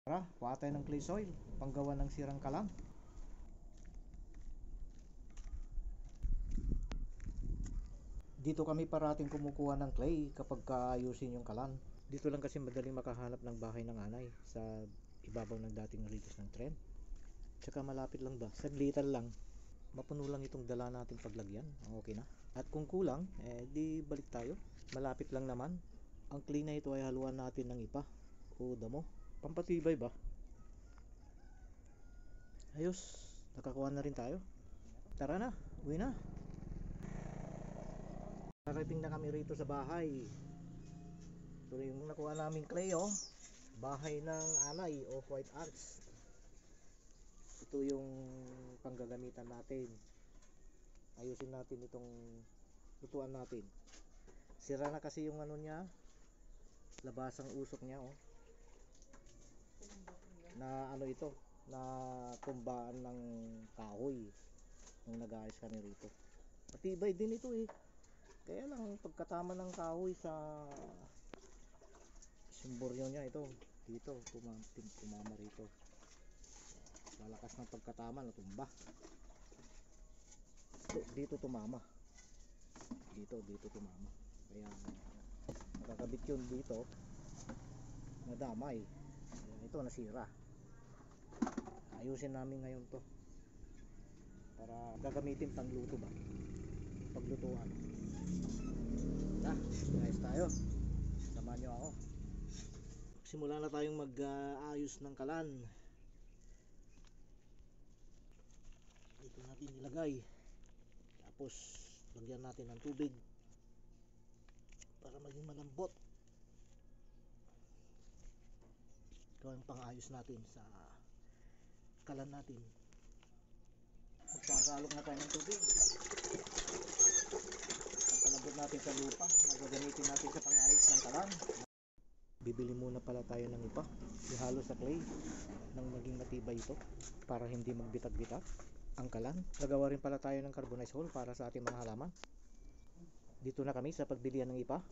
Tara, kuha tayo ng clay soil, panggawa ng sirang kalan. Dito kami parating kumukuha ng clay kapag kaayusin yung kalan. Dito lang kasi madaling makahanap ng bahay ng anay sa ibabaw ng dating ritos ng tren. Tsaka malapit lang ba, saglitan lang. Mapuno lang itong dala natin paglagyan, okay na. At kung kulang, di balik tayo. Malapit lang naman. Ang clay na ito ay haluan natin ng ipa o damo. Pampatibay ba? Ayos, nakakuha na rin tayo. Tara na, uwi na. Narating na kami rito sa bahay. Ito yung nakuha naming clay, oh. Bahay ng anay o white ants. Ito yung panggagamitan natin. Ayusin natin itong lutuan natin. Sira na kasi yung ano niya, labasang usok niya, oh. Na ano ito, na tumbaan ng kahoy nung nag-aayos kami rito. Matibay din ito eh. Kaya lang pagkatama ng kahoy sa simboryo niya, ito dito tumama rito. Malakas ng pagkatama, natumba. Dito tumama. Dito tumama. Kaya nakakabit yun dito. Nadamay. Kaya ito nasira. Ayusin namin ngayon to. Para gagamitin pang luto ba? Paglutuan. Na, guys tayo. Samahan nyo ako. Simula na tayong mag-ayos ng kalan. Dito natin ilagay. Tapos lagyan natin ng tubig para maging malambot. Ito ang pang-ayos natin sa kalan natin. Magkakalog na tayo ng tubig. Ang palambot natin sa lupa na gagamitin natin sa pang-ayos ng kalan. Bibili muna pala tayo ng ipa, ihalo sa clay nang maging matibay ito para hindi magbitag-bitak ang kalan. Gagawa rin pala tayo ng carbonized hole para sa ating mga halaman. Dito na kami sa pagbilian ng ipa.